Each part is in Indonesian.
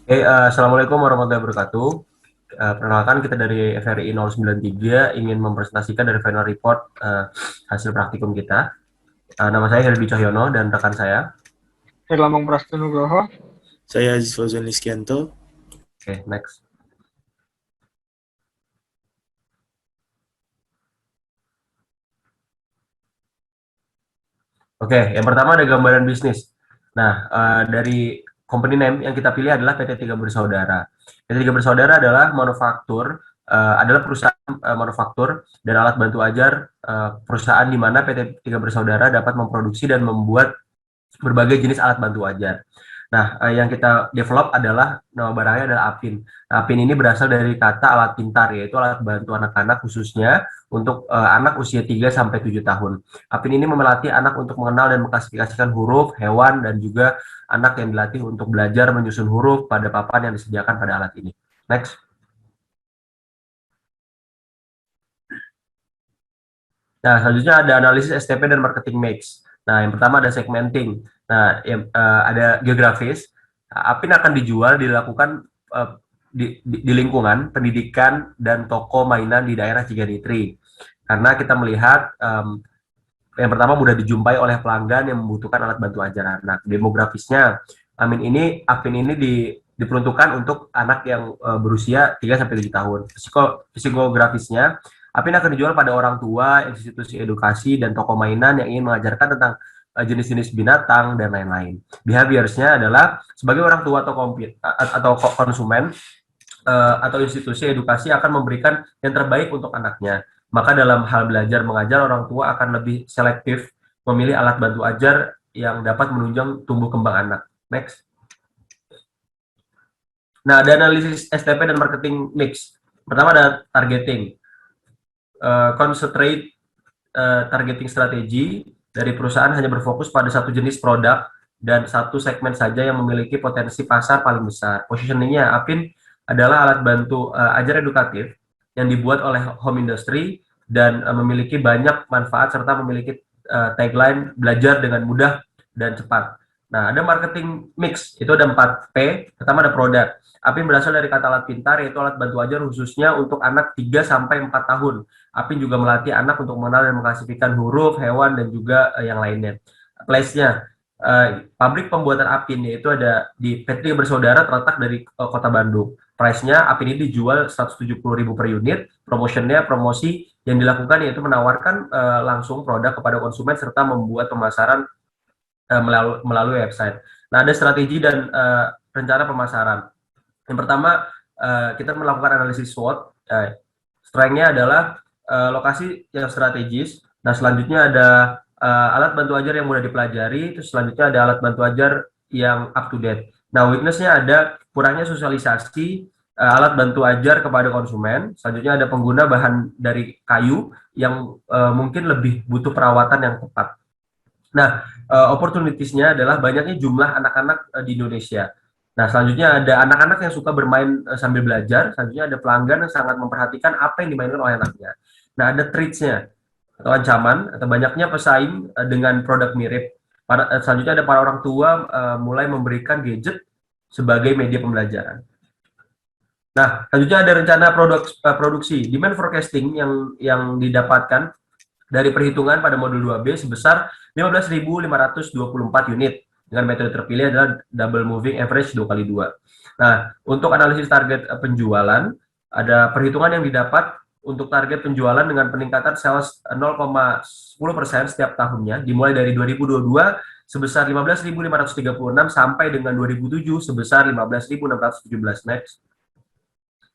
Assalamualaikum warahmatullahi wabarakatuh. Perkenalkan kita dari FRI 093 ingin mempresentasikan dari final report hasil praktikum kita. Nama saya Herdi Cahyono dan rekan saya. Herlambang Prastonugroho. Saya Aziz Fauzan Liskianto. Oke, next. Oke, yang pertama ada gambaran bisnis. Nah, dari company name yang kita pilih adalah PT Tiga Bersaudara. PT Tiga Bersaudara adalah adalah perusahaan manufaktur dan alat bantu ajar, perusahaan di mana PT Tiga Bersaudara dapat memproduksi dan membuat berbagai jenis alat bantu ajar. Nah, yang kita develop adalah nama barangnya adalah Apin. Nah, Apin ini berasal dari kata alat pintar, yaitu alat bantu anak-anak khususnya untuk anak usia 3 sampai 7 tahun. Apin ini melatih anak untuk mengenal dan mengklasifikasikan huruf, hewan, dan juga anak yang dilatih untuk belajar menyusun huruf pada papan yang disediakan pada alat ini. Next. Nah, selanjutnya ada analisis STP dan marketing mix. Nah, yang pertama ada segmenting. Nah, ada geografis. Apin akan dilakukan di lingkungan pendidikan dan toko mainan di daerah Ciganitri. Karena kita melihat yang pertama mudah dijumpai oleh pelanggan yang membutuhkan alat bantu ajar anak. Demografisnya, Apin ini diperuntukkan untuk anak yang berusia 3 sampai 7 tahun. Psikografisnya, Apin akan dijual pada orang tua, institusi edukasi, dan toko mainan yang ingin mengajarkan tentang jenis-jenis binatang dan lain-lain. Behaviorsnya adalah sebagai orang tua atau konsumen atau institusi edukasi akan memberikan yang terbaik untuk anaknya. Maka dalam hal belajar mengajar, orang tua akan lebih selektif memilih alat bantu ajar yang dapat menunjang tumbuh kembang anak. Next. Nah, ada analisis STP dan marketing mix. Pertama ada targeting. Concentrate targeting strategi dari perusahaan hanya berfokus pada satu jenis produk dan satu segmen saja yang memiliki potensi pasar paling besar. Positioningnya, Apin adalah alat bantu ajar edukatif yang dibuat oleh home industry dan memiliki banyak manfaat serta memiliki tagline belajar dengan mudah dan cepat. Nah, ada marketing mix, itu ada 4P. Pertama ada produk. Apin berasal dari kata alat pintar, yaitu alat bantu ajar khususnya untuk anak 3 sampai 4 tahun. Apin juga melatih anak untuk mengenal dan mengklasifikasikan huruf, hewan, dan juga yang lainnya. Place-nya, pabrik pembuatan Apin yaitu ada di PT Bersaudara terletak dari Kota Bandung. Price-nya Apin ini dijual 170.000 per unit. Promotionnya promosi yang dilakukan yaitu menawarkan langsung produk kepada konsumen serta membuat pemasaran melalui website. Nah, ada strategi dan rencana pemasaran. Yang pertama, kita melakukan analisis SWOT. Strength-nya adalah lokasi yang strategis. Nah, selanjutnya ada alat bantu ajar yang mudah dipelajari. Terus selanjutnya ada alat bantu ajar yang up to date. Nah, weakness-nya ada kurangnya sosialisasi alat bantu ajar kepada konsumen. Selanjutnya ada pengguna bahan dari kayu yang mungkin lebih butuh perawatan yang tepat. Nah, opportunities-nya adalah banyaknya jumlah anak-anak di Indonesia. Nah, selanjutnya ada anak-anak yang suka bermain sambil belajar. Selanjutnya ada pelanggan yang sangat memperhatikan apa yang dimainkan oleh anaknya. Nah, ada threats-nya atau ancaman atau banyaknya pesaing dengan produk mirip. Selanjutnya ada para orang tua mulai memberikan gadget sebagai media pembelajaran. Nah, selanjutnya ada rencana produksi. Demand forecasting yang didapatkan dari perhitungan pada modul 2B sebesar 15.524 unit dengan metode terpilih adalah double moving average 2 kali 2. Nah, untuk analisis target penjualan, ada perhitungan yang didapat untuk target penjualan dengan peningkatan sales 0,10% setiap tahunnya, dimulai dari 2022 sebesar 15.536 sampai dengan 2007 sebesar 15.617. Next.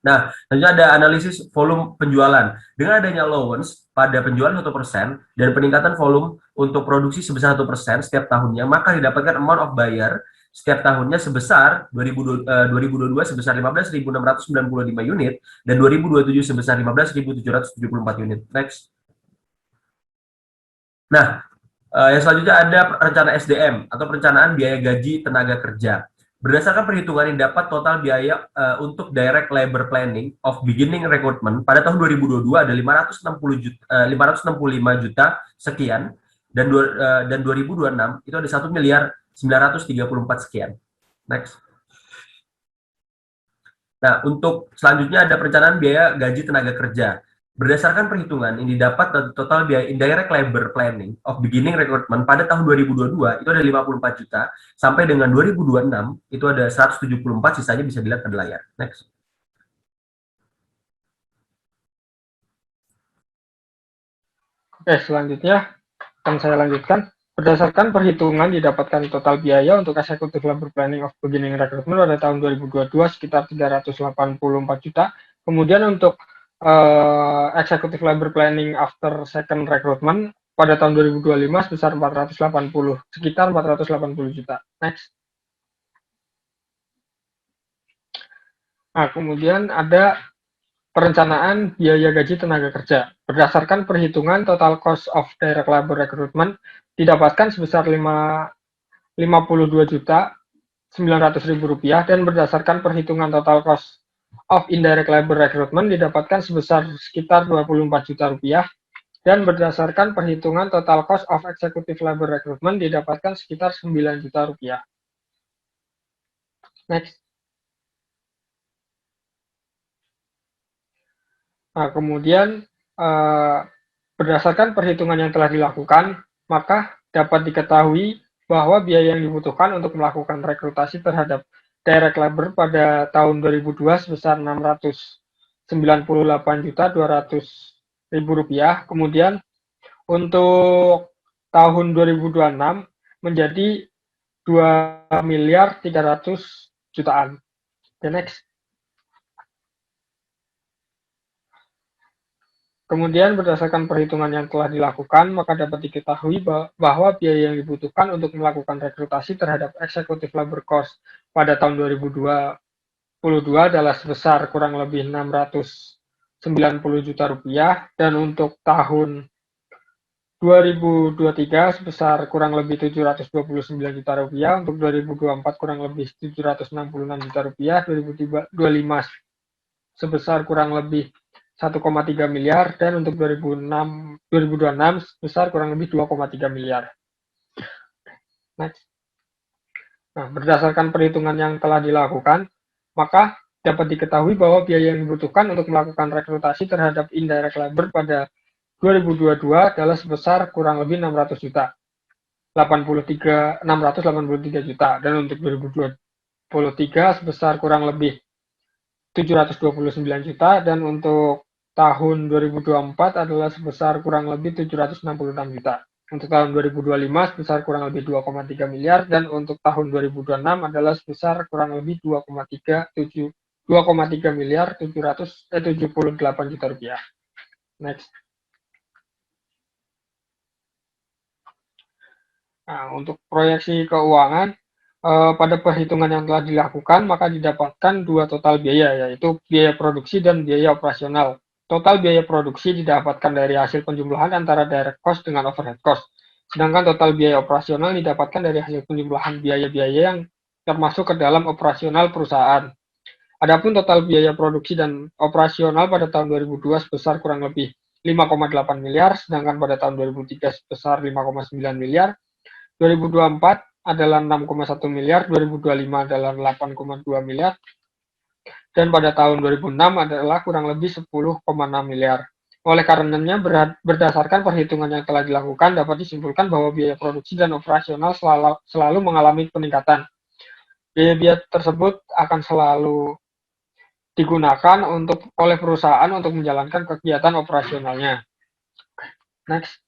Nah, selanjutnya ada analisis volume penjualan. Dengan adanya allowance pada penjualan 1% dan peningkatan volume untuk produksi sebesar 1% setiap tahunnya, maka didapatkan amount of buyer setiap tahunnya sebesar 2022 sebesar 15.695 unit dan 2027 sebesar 15.774 unit. Next. Nah, yang selanjutnya ada rencana SDM atau perencanaan biaya gaji tenaga kerja. Berdasarkan perhitungan yang dapat total biaya untuk direct labor planning of beginning recruitment pada tahun 2022 ada 565 juta sekian dan 2026 itu ada 1.934 sekian. Next. Nah, untuk selanjutnya ada perencanaan biaya gaji tenaga kerja. Berdasarkan perhitungan yang didapat total biaya indirect labor planning of beginning recruitment pada tahun 2022 itu ada 54 juta, sampai dengan 2026 itu ada 174, sisanya bisa dilihat pada layar. Next. Oke, selanjutnya akan saya lanjutkan. Berdasarkan perhitungan didapatkan total biaya untuk Executive Labor Planning of Beginning Recruitment pada tahun 2022 sekitar 384 juta. Kemudian untuk Executive Labor Planning After Second Recruitment pada tahun 2025 sebesar sekitar 480 juta. Next. Nah, kemudian ada perencanaan biaya gaji tenaga kerja. Berdasarkan perhitungan total cost of direct labor recruitment didapatkan sebesar 52 juta 900.000 rupiah, dan berdasarkan perhitungan total cost of indirect labor recruitment didapatkan sebesar sekitar 24 juta rupiah, dan berdasarkan perhitungan total cost of executive labor recruitment didapatkan sekitar 9 juta rupiah. Next. Nah, kemudian berdasarkan perhitungan yang telah dilakukan, maka dapat diketahui bahwa biaya yang dibutuhkan untuk melakukan rekrutasi terhadap direct labor pada tahun 2002 sebesar 698.200.000 rupiah. Kemudian untuk tahun 2026 menjadi 2 miliar 300 jutaan. The next. Kemudian berdasarkan perhitungan yang telah dilakukan, maka dapat diketahui bahwa biaya yang dibutuhkan untuk melakukan rekrutasi terhadap executive labor cost pada tahun 2022 adalah sebesar kurang lebih 690 juta rupiah, dan untuk tahun 2023 sebesar kurang lebih 729 juta rupiah, untuk 2024 kurang lebih 766 juta rupiah, 2025 sebesar kurang lebih 1,3 miliar, dan untuk 2026 sebesar kurang lebih 2,3 miliar. Next. Nah, berdasarkan perhitungan yang telah dilakukan, maka dapat diketahui bahwa biaya yang dibutuhkan untuk melakukan rekrutasi terhadap indirect labor pada 2022 adalah sebesar kurang lebih 600 juta. 683 juta, dan untuk 2023 sebesar kurang lebih 729 juta, dan untuk tahun 2024 adalah sebesar kurang lebih 766 juta. Untuk tahun 2025 sebesar kurang lebih 2,3 miliar, dan untuk tahun 2026 adalah sebesar kurang lebih 2,3 miliar 778 juta rupiah. Next. Nah, untuk proyeksi keuangan, pada perhitungan yang telah dilakukan, maka didapatkan dua total biaya, yaitu biaya produksi dan biaya operasional. Total biaya produksi didapatkan dari hasil penjumlahan antara direct cost dengan overhead cost. Sedangkan total biaya operasional didapatkan dari hasil penjumlahan biaya-biaya yang termasuk ke dalam operasional perusahaan. Adapun total biaya produksi dan operasional pada tahun 2002 sebesar kurang lebih 5,8 miliar, sedangkan pada tahun 2003 sebesar 5,9 miliar, 2024 adalah 6,1 miliar, 2025 adalah 8,2 miliar, dan pada tahun 2006 adalah kurang lebih 10,6 miliar. Oleh karenanya, berdasarkan perhitungan yang telah dilakukan, dapat disimpulkan bahwa biaya produksi dan operasional selalu mengalami peningkatan. Biaya-biaya tersebut akan selalu digunakan oleh perusahaan untuk menjalankan kegiatan operasionalnya. Next.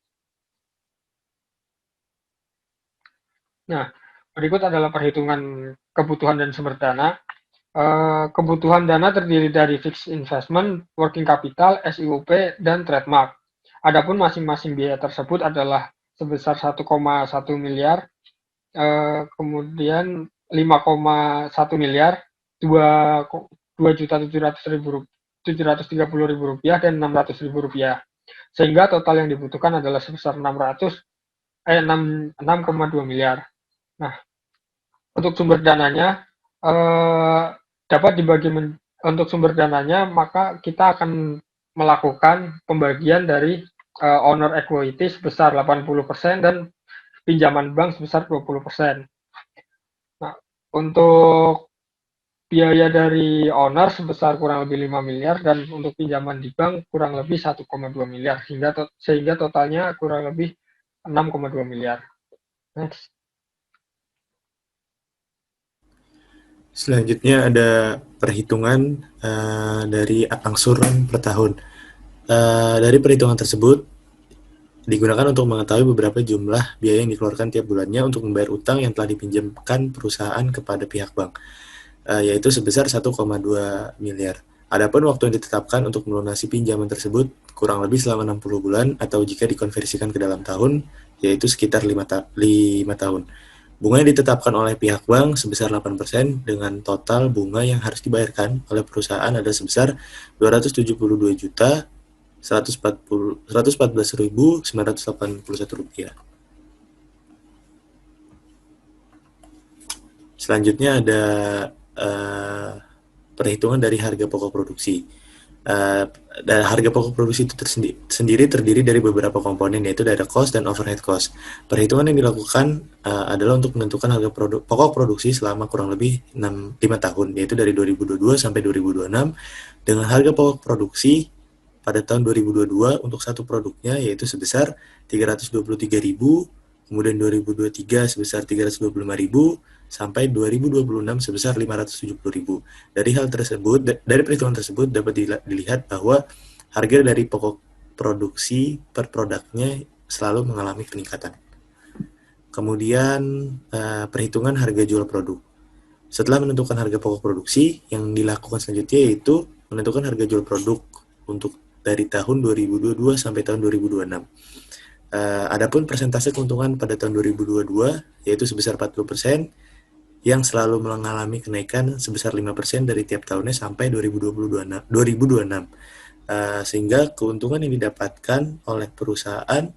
Nah, berikut adalah perhitungan kebutuhan dan sumber dana. Kebutuhan dana terdiri dari fixed investment, working capital, SIUP, dan trademark. Adapun masing-masing biaya tersebut adalah sebesar 1,1 miliar, kemudian 5,1 miliar, 2.730.000 rupiah, dan 600.000 rupiah. Sehingga total yang dibutuhkan adalah sebesar 6,2 miliar. Nah, untuk sumber dananya, dapat dibagi untuk sumber dananya, maka kita akan melakukan pembagian dari owner equity sebesar 80% dan pinjaman bank sebesar 20%. Nah, untuk biaya dari owner sebesar kurang lebih 5 miliar dan untuk pinjaman di bank kurang lebih 1,2 miliar sehingga totalnya kurang lebih 6,2 miliar. Next. Selanjutnya ada perhitungan dari angsuran per tahun. Dari perhitungan tersebut digunakan untuk mengetahui beberapa jumlah biaya yang dikeluarkan tiap bulannya untuk membayar utang yang telah dipinjamkan perusahaan kepada pihak bank, yaitu sebesar 1,2 miliar. Adapun waktu yang ditetapkan untuk melunasi pinjaman tersebut kurang lebih selama 60 bulan atau jika dikonversikan ke dalam tahun, yaitu sekitar 5 tahun. Bunga yang ditetapkan oleh pihak bank sebesar 8% dengan total bunga yang harus dibayarkan oleh perusahaan ada sebesar 272 juta 114.981 rupiah. Selanjutnya ada perhitungan dari harga pokok produksi. Dan harga pokok produksi itu sendiri terdiri dari beberapa komponen, yaitu direct cost dan overhead cost. Perhitungan yang dilakukan adalah untuk menentukan harga pokok produksi selama kurang lebih 5 tahun, yaitu dari 2022 sampai 2026, dengan harga pokok produksi pada tahun 2022 untuk satu produknya yaitu sebesar 323.000, kemudian 2023 sebesar 325.000, sampai 2026 sebesar 570.000. Dari hal tersebut, dari perhitungan tersebut dapat dilihat bahwa harga dari pokok produksi per produknya selalu mengalami peningkatan. Kemudian perhitungan harga jual produk. Setelah menentukan harga pokok produksi, yang dilakukan selanjutnya yaitu menentukan harga jual produk untuk dari tahun 2022 sampai tahun 2026. Adapun persentase keuntungan pada tahun 2022 yaitu sebesar 40%, yang selalu mengalami kenaikan sebesar 5% dari tiap tahunnya sampai 2026. Sehingga keuntungan yang didapatkan oleh perusahaan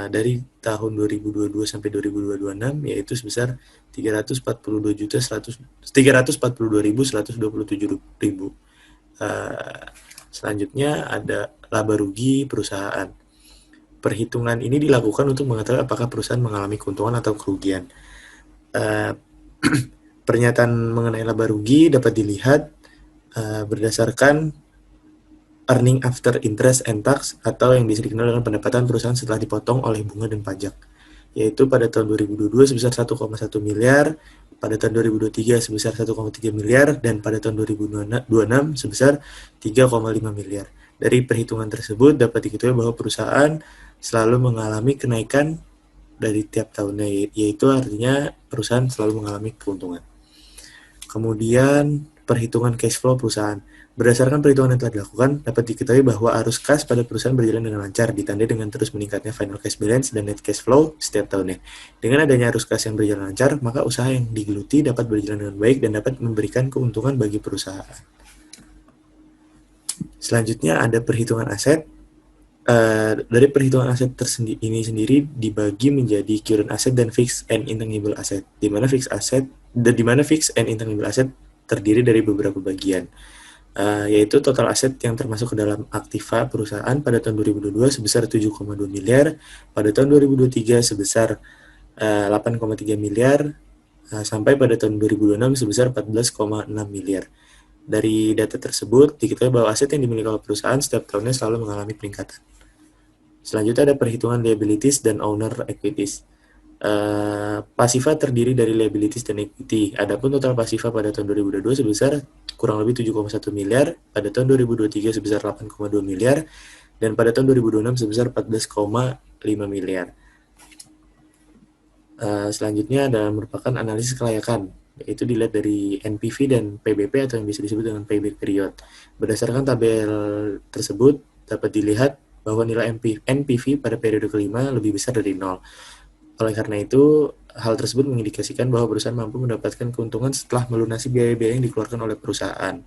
dari tahun 2022 sampai 2026 yaitu sebesar 342.127.000. Selanjutnya ada laba rugi perusahaan. Perhitungan ini dilakukan untuk mengetahui apakah perusahaan mengalami keuntungan atau kerugian. Pernyataan mengenai laba rugi dapat dilihat berdasarkan earning after interest and tax atau yang dikenal dengan pendapatan perusahaan setelah dipotong oleh bunga dan pajak, yaitu pada tahun 2022 sebesar 1,1 miliar, pada tahun 2023 sebesar 1,3 miliar, dan pada tahun 2026 sebesar 3,5 miliar. Dari perhitungan tersebut dapat diketahui bahwa perusahaan selalu mengalami kenaikan dari tiap tahunnya, yaitu artinya perusahaan selalu mengalami keuntungan. Kemudian perhitungan cash flow perusahaan. Berdasarkan perhitungan yang telah dilakukan, dapat diketahui bahwa arus kas pada perusahaan berjalan dengan lancar, ditandai dengan terus meningkatnya final cash balance dan net cash flow setiap tahunnya. Dengan adanya arus kas yang berjalan lancar, maka usaha yang digeluti dapat berjalan dengan baik dan dapat memberikan keuntungan bagi perusahaan. Selanjutnya ada perhitungan aset. Dari perhitungan aset ini sendiri dibagi menjadi current asset dan fixed and intangible asset, di mana fixed and intangible asset terdiri dari beberapa bagian, yaitu total aset yang termasuk ke dalam aktiva perusahaan pada tahun 2022 sebesar 7,2 miliar, pada tahun 2023 sebesar 8,3 miliar, sampai pada tahun 2026 sebesar 14,6 miliar. Dari data tersebut diketahui bahwa aset yang dimiliki oleh perusahaan setiap tahunnya selalu mengalami peningkatan. Selanjutnya ada perhitungan liabilities dan owner equities. Pasiva terdiri dari liabilities dan equity. Adapun total pasiva pada tahun 2022 sebesar kurang lebih 7,1 miliar, pada tahun 2023 sebesar 8,2 miliar, dan pada tahun 2026 sebesar 14,5 miliar. Selanjutnya ada merupakan analisis kelayakan, yaitu dilihat dari NPV dan PBP atau yang bisa disebut dengan payback period. Berdasarkan tabel tersebut dapat dilihat bahwa nilai NPV pada periode kelima lebih besar dari 0. Oleh karena itu, hal tersebut mengindikasikan bahwa perusahaan mampu mendapatkan keuntungan setelah melunasi biaya-biaya yang dikeluarkan oleh perusahaan.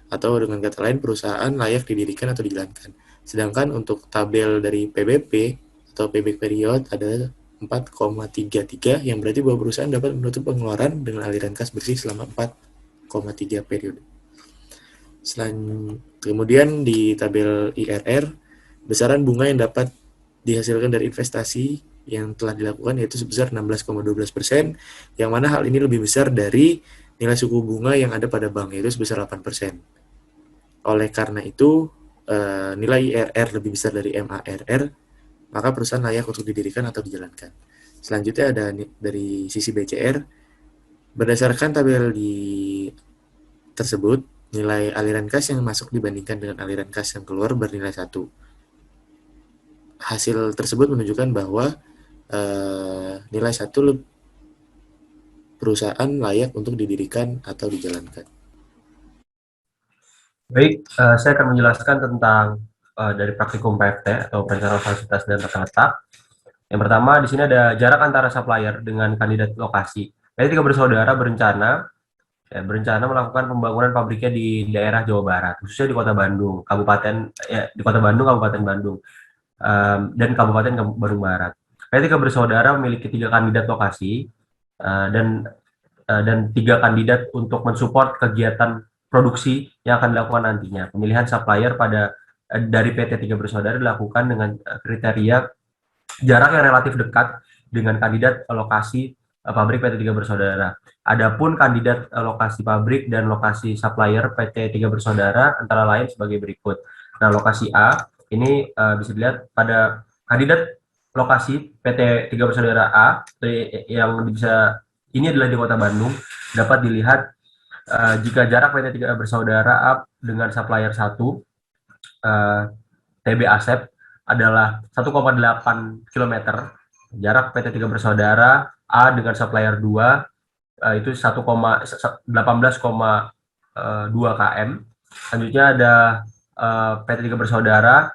Atau dengan kata lain, perusahaan layak didirikan atau dijalankan. Sedangkan untuk tabel dari PBP atau payback period ada 4,33, yang berarti bahwa perusahaan dapat menutup pengeluaran dengan aliran kas bersih selama 4,3 periode. Kemudian di tabel IRR, besaran bunga yang dapat dihasilkan dari investasi yang telah dilakukan yaitu sebesar 16,12%, yang mana hal ini lebih besar dari nilai suku bunga yang ada pada bank, yaitu sebesar 8%. Oleh karena itu, nilai IRR lebih besar dari MARR, maka perusahaan layak untuk didirikan atau dijalankan. Selanjutnya ada dari sisi BCR, berdasarkan tabel tersebut, nilai aliran kas yang masuk dibandingkan dengan aliran kas yang keluar bernilai 1. Hasil tersebut menunjukkan bahwa nilai 1 perusahaan layak untuk didirikan atau dijalankan. Baik, saya akan menjelaskan tentang dari praktikum PFT atau perencanaan fasilitas dan tata letak. Yang pertama, di sini ada jarak antara supplier dengan kandidat lokasi. Jadi tiga bersaudara berencana melakukan pembangunan pabriknya di daerah Jawa Barat, khususnya di Kota Bandung, Kabupaten Bandung, dan Kabupaten Bandung Barat. Tiga bersaudara memiliki 3 kandidat lokasi dan 3 kandidat untuk mensupport kegiatan produksi yang akan dilakukan nantinya. Pemilihan supplier dari PT Tiga Bersaudara dilakukan dengan kriteria jarak yang relatif dekat dengan kandidat lokasi pabrik PT Tiga Bersaudara. Adapun kandidat lokasi pabrik dan lokasi supplier PT Tiga Bersaudara antara lain sebagai berikut. Nah, lokasi A ini bisa dilihat pada kandidat lokasi PT Tiga Bersaudara A yang ini adalah di Kota Bandung, dapat dilihat jika jarak PT Tiga Bersaudara A dengan supplier 1 TB Asep adalah 1,8 km. Jarak PT Tiga Bersaudara A dengan supplier 2 itu 18,2 km. Selanjutnya ada PT Tiga Bersaudara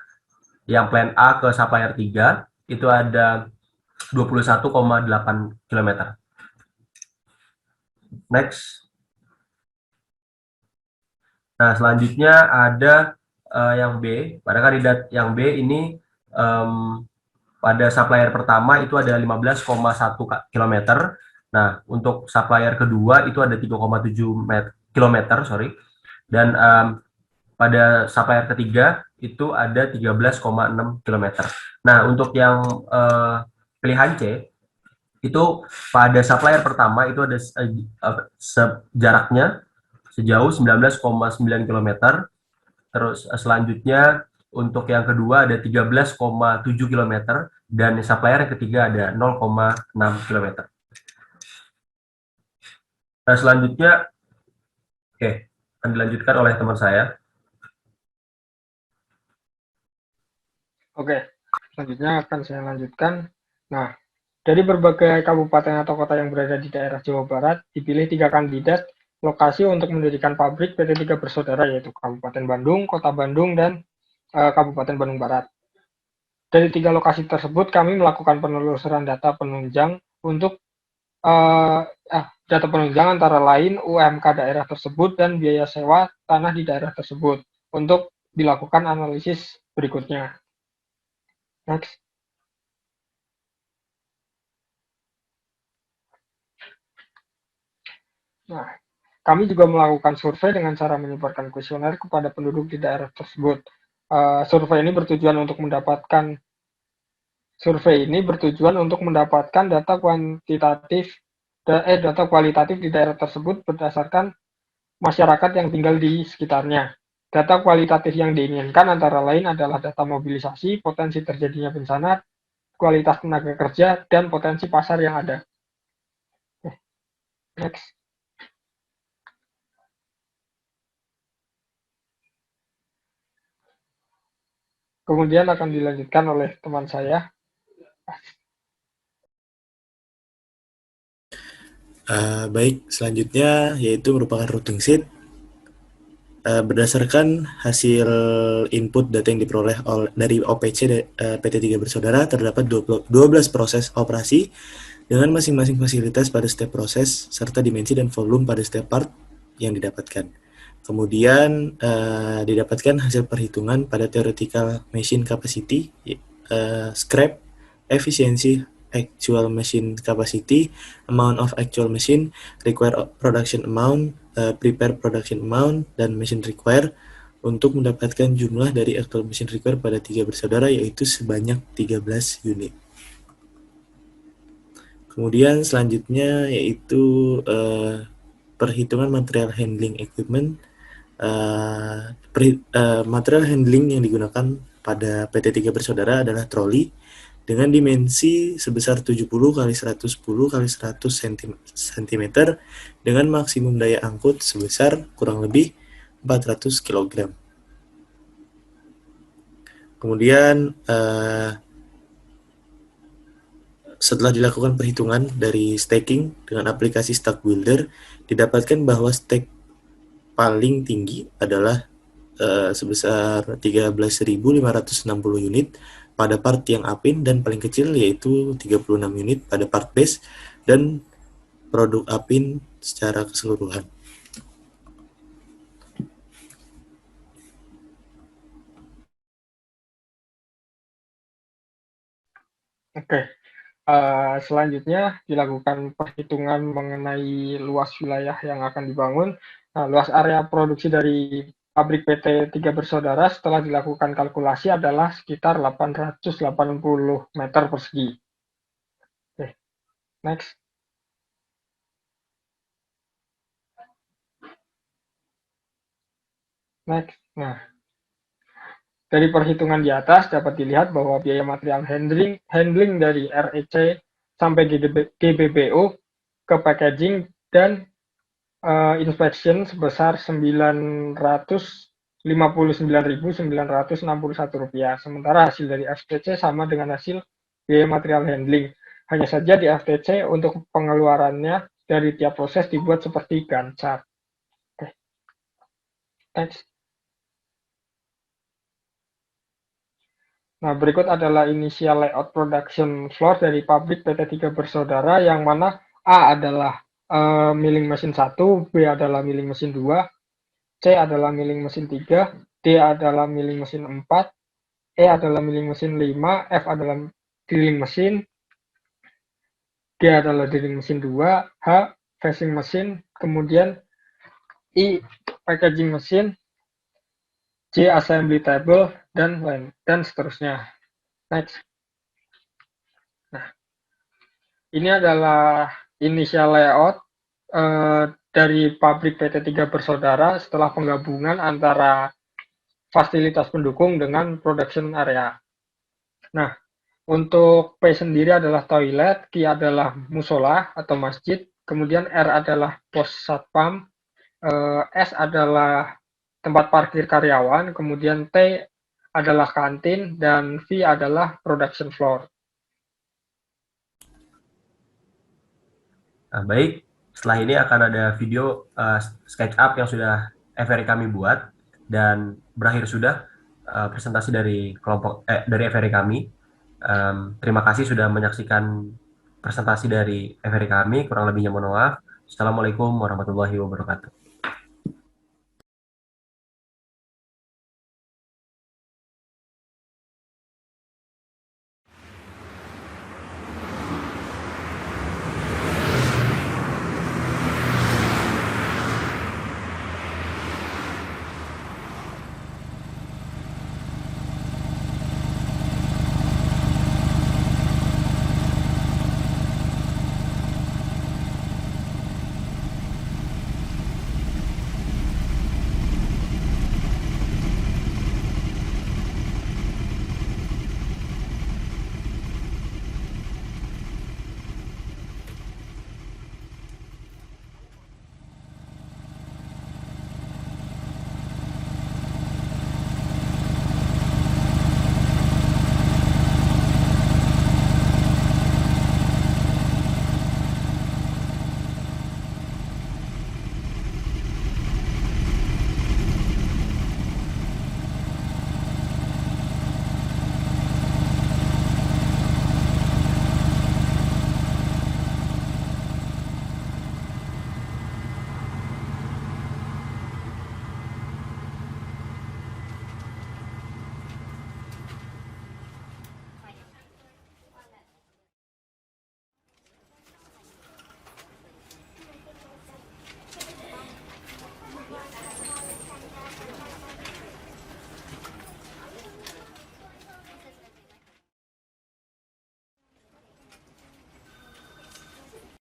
yang plan A ke supplier 3 itu ada 21,8 km. Next. Nah, selanjutnya ada yang B. Pada kandidat yang B ini pada supplier pertama itu ada 15,1 km. Nah, untuk supplier kedua itu ada 3,7 km, dan pada supplier ketiga itu ada 13,6 km. Nah, untuk yang pilihan C itu pada supplier pertama itu ada jaraknya sejauh 19,9 km. Terus selanjutnya untuk yang kedua ada 13,7 km dan supplier yang ketiga ada 0,6 km. Nah, selanjutnya akan dilanjutkan oleh teman saya. Oke, selanjutnya akan saya lanjutkan. Nah, dari berbagai kabupaten atau kota yang berada di daerah Jawa Barat, dipilih 3 kandidat lokasi untuk mendirikan pabrik PT Tiga Bersaudara, yaitu Kabupaten Bandung, Kota Bandung, dan Kabupaten Bandung Barat. Dari 3 lokasi tersebut, kami melakukan penelusuran data penunjang untuk data penunjang antara lain UMK daerah tersebut dan biaya sewa tanah di daerah tersebut untuk dilakukan analisis berikutnya. Next. Nah, kami juga melakukan survei dengan cara menyebarkan kuesioner kepada penduduk di daerah tersebut. Survei ini bertujuan untuk mendapatkan data kualitatif di daerah tersebut berdasarkan masyarakat yang tinggal di sekitarnya. Data kualitatif yang diinginkan antara lain adalah data mobilisasi, potensi terjadinya bencana, kualitas tenaga kerja, dan potensi pasar yang ada. Next. Kemudian akan dilanjutkan oleh teman saya. Baik, selanjutnya yaitu merupakan routing sheet. Berdasarkan hasil input data yang diperoleh dari OPC PT Tiga Bersaudara, terdapat 12 proses operasi dengan masing-masing fasilitas pada setiap proses, serta dimensi dan volume pada setiap part yang didapatkan. Kemudian didapatkan hasil perhitungan pada theoretical machine capacity, scrap, efisiensi, actual machine capacity, amount of actual machine, required production amount, prepare production amount, dan machine require untuk mendapatkan jumlah dari actual machine require pada Tiga Bersaudara, yaitu sebanyak 13 unit. Kemudian selanjutnya yaitu perhitungan material handling equipment. Material handling yang digunakan pada PT Tiga Bersaudara adalah troli dengan dimensi sebesar 70 kali 110 kali 100 cm dengan maksimum daya angkut sebesar kurang lebih 400 kg. Kemudian setelah dilakukan perhitungan dari stacking dengan aplikasi Stack Builder, didapatkan bahwa stack paling tinggi adalah sebesar 13.560 unit pada part yang apin dan paling kecil yaitu 36 unit pada part base dan produk apin secara keseluruhan. Oke. Selanjutnya dilakukan perhitungan mengenai luas wilayah yang akan dibangun. Luas area produksi dari pabrik PT Tiga Bersaudara setelah dilakukan kalkulasi adalah sekitar 880 meter persegi. Oke, next. Next. Nah, dari perhitungan di atas dapat dilihat bahwa biaya material handling dari REC sampai GBBO ke packaging dan inspection sebesar Rp959.961. Sementara hasil dari FTC sama dengan hasil biaya material handling. Hanya saja di FTC untuk pengeluarannya dari tiap proses dibuat seperti Gantt chart. Oke. Next. Nah, berikut adalah initial layout production floor dari pabrik PT Tiga Bersaudara yang mana A adalah milling mesin 1, B adalah milling mesin 2, C adalah milling mesin 3, D adalah milling mesin 4, E adalah milling mesin 5, F adalah drilling mesin, G adalah drilling mesin 2, H facing mesin, kemudian I packaging mesin, J assembly table, dan seterusnya. Next. Nah, ini adalah initial layout dari pabrik PT Tiga Bersaudara setelah penggabungan antara fasilitas pendukung dengan production area. Nah, untuk P sendiri adalah toilet, Q adalah musola atau masjid, kemudian R adalah pos satpam, S adalah tempat parkir karyawan, kemudian T adalah kantin, dan V adalah production floor. Nah, baik, setelah ini akan ada video SketchUp yang sudah FRI kami buat dan berakhir sudah presentasi dari dari FRI kami. Terima kasih sudah menyaksikan presentasi dari FRI kami. Kurang lebihnya mohon maaf. Assalamualaikum warahmatullahi wabarakatuh.